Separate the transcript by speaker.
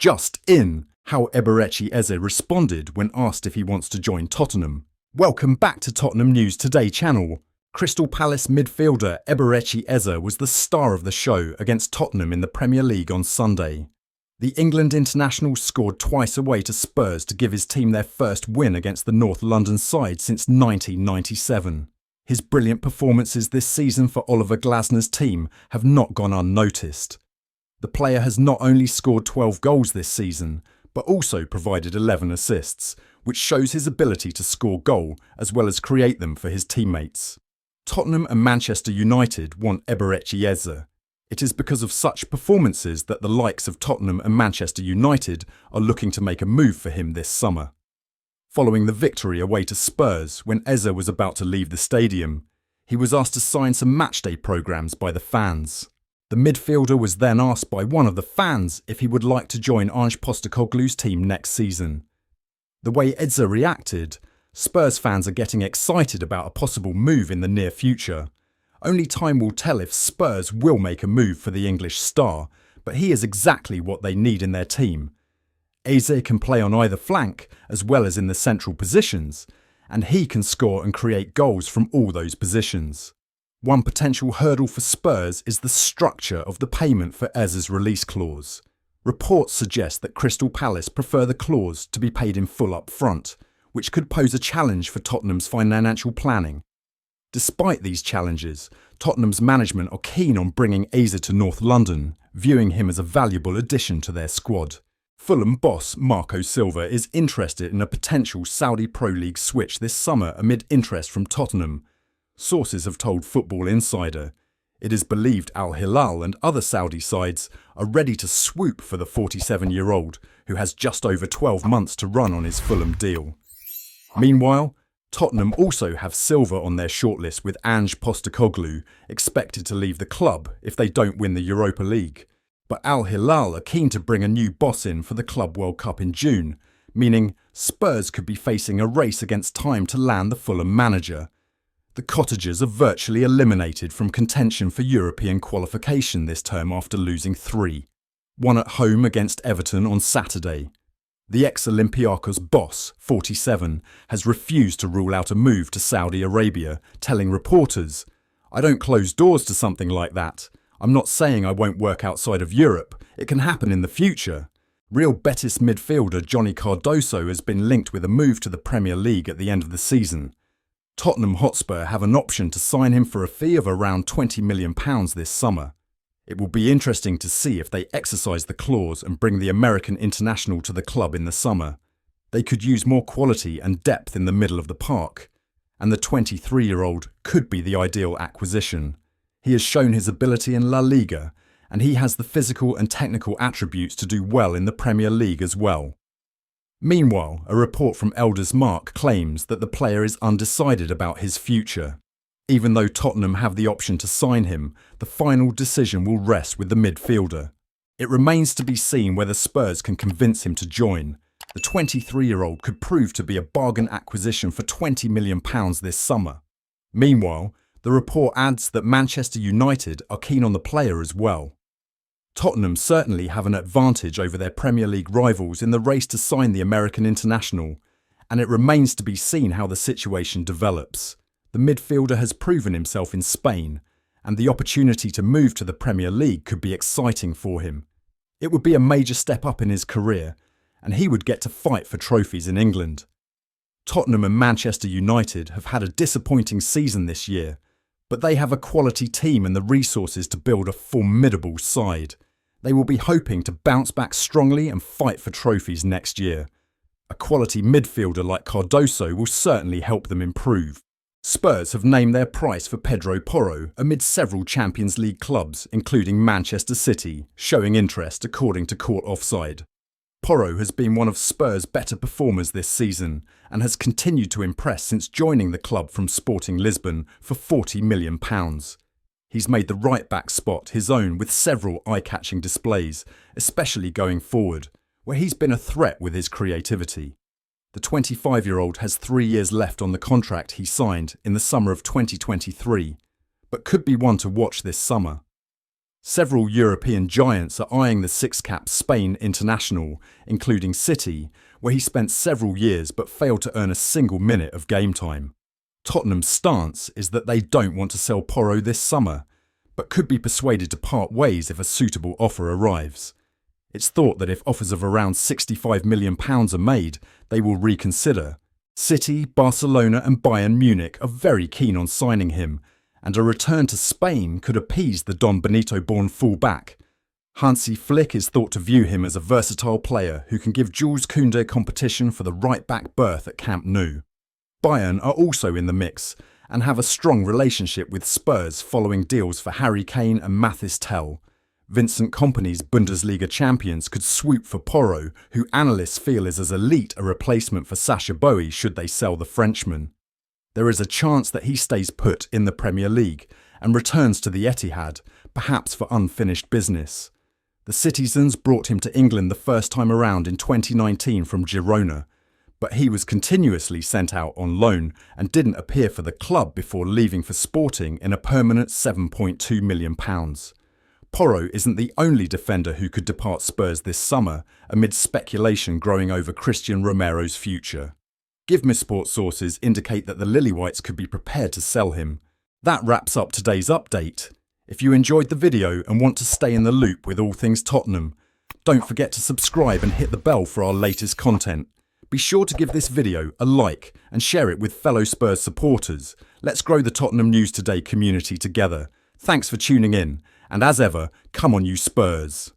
Speaker 1: Just in, how Eberechi Eze responded when asked if he wants to join Tottenham. Welcome back to Tottenham News Today channel. Crystal Palace midfielder Eberechi Eze was the star of the show against Tottenham in the Premier League on Sunday. The England international scored twice away to Spurs to give his team their first win against the North London side since 1997. His brilliant performances this season for Oliver Glasner's team have not gone unnoticed. The player has not only scored 12 goals this season, but also provided 11 assists, which shows his ability to score goal as well as create them for his teammates. Tottenham and Manchester United want Eberechi Eze. It is because of such performances that the likes of Tottenham and Manchester United are looking to make a move for him this summer. Following the victory away to Spurs when Eze was about to leave the stadium, he was asked to sign some matchday programmes by the fans. The midfielder was then asked by one of the fans if he would like to join Ange Postecoglou's team next season. The way Eze reacted, Spurs fans are getting excited about a possible move in the near future. Only time will tell if Spurs will make a move for the English star, but he is exactly what they need in their team. Eze can play on either flank as well as in the central positions, and he can score and create goals from all those positions. One potential hurdle for Spurs is the structure of the payment for Eze's release clause. Reports suggest that Crystal Palace prefer the clause to be paid in full up front, which could pose a challenge for Tottenham's financial planning. Despite these challenges, Tottenham's management are keen on bringing Eze to North London, viewing him as a valuable addition to their squad. Fulham boss Marco Silva is interested in a potential Saudi Pro League switch this summer amid interest from Tottenham. Sources have told Football Insider. It is believed Al Hilal and other Saudi sides are ready to swoop for the 47-year-old, who has just over 12 months to run on his Fulham deal. Meanwhile, Tottenham also have Silva on their shortlist, with Ange Postecoglou expected to leave the club if they don't win the Europa League. But Al Hilal are keen to bring a new boss in for the Club World Cup in June, meaning Spurs could be facing a race against time to land the Fulham manager. The Cottagers are virtually eliminated from contention for European qualification this term after losing 3. One at home against Everton on Saturday. The ex-Olympiacos boss, 47, has refused to rule out a move to Saudi Arabia, telling reporters, "I don't close doors to something like that. I'm not saying I won't work outside of Europe. It can happen in the future." Real Betis midfielder Johnny Cardoso has been linked with a move to the Premier League at the end of the season. Tottenham Hotspur have an option to sign him for a fee of around £20 million this summer. It will be interesting to see if they exercise the clause and bring the American international to the club in the summer. They could use more quality and depth in the middle of the park, and the 23-year-old could be the ideal acquisition. He has shown his ability in La Liga, and he has the physical and technical attributes to do well in the Premier League as well. Meanwhile, a report from Elders Mark claims that the player is undecided about his future. Even though Tottenham have the option to sign him, the final decision will rest with the midfielder. It remains to be seen whether Spurs can convince him to join. The 23-year-old could prove to be a bargain acquisition for £20 million this summer. Meanwhile, the report adds that Manchester United are keen on the player as well. Tottenham certainly have an advantage over their Premier League rivals in the race to sign the American international, and it remains to be seen how the situation develops. The midfielder has proven himself in Spain, and the opportunity to move to the Premier League could be exciting for him. It would be a major step up in his career, and he would get to fight for trophies in England. Tottenham and Manchester United have had a disappointing season this year, but they have a quality team and the resources to build a formidable side. They will be hoping to bounce back strongly and fight for trophies next year. A quality midfielder like Cardoso will certainly help them improve. Spurs have named their price for Pedro Porro amid several Champions League clubs, including Manchester City, showing interest according to Court Offside. Porro has been one of Spurs' better performers this season and has continued to impress since joining the club from Sporting Lisbon for £40 million. He's made the right-back spot his own with several eye-catching displays, especially going forward, where he's been a threat with his creativity. The 25-year-old has 3 years left on the contract he signed in the summer of 2023, but could be one to watch this summer. Several European giants are eyeing the six-cap Spain international, including City, where he spent several years but failed to earn a single minute of game time. Tottenham's stance is that they don't want to sell Porro this summer, but could be persuaded to part ways if a suitable offer arrives. It's thought that if offers of around £65 million are made, they will reconsider. City, Barcelona and Bayern Munich are very keen on signing him, and a return to Spain could appease the Don Benito-born fullback. Hansi Flick is thought to view him as a versatile player who can give Jules Koundé competition for the right-back berth at Camp Nou. Bayern are also in the mix and have a strong relationship with Spurs following deals for Harry Kane and Mathys Tel. Vincent Kompany's Bundesliga champions could swoop for Porro, who analysts feel is as elite a replacement for Sacha Boey should they sell the Frenchman. There is a chance that he stays put in the Premier League and returns to the Etihad, perhaps for unfinished business. The Citizens brought him to England the first time around in 2019 from Girona, but he was continuously sent out on loan and didn't appear for the club before leaving for Sporting in a permanent £7.2 million. Porro isn't the only defender who could depart Spurs this summer, amid speculation growing over Christian Romero's future. GiveMeSport sources indicate that the Lilywhites could be prepared to sell him. That wraps up today's update. If you enjoyed the video and want to stay in the loop with all things Tottenham, don't forget to subscribe and hit the bell for our latest content. Be sure to give this video a like and share it with fellow Spurs supporters. Let's grow the Tottenham News Today community together. Thanks for tuning in, and as ever, come on you Spurs.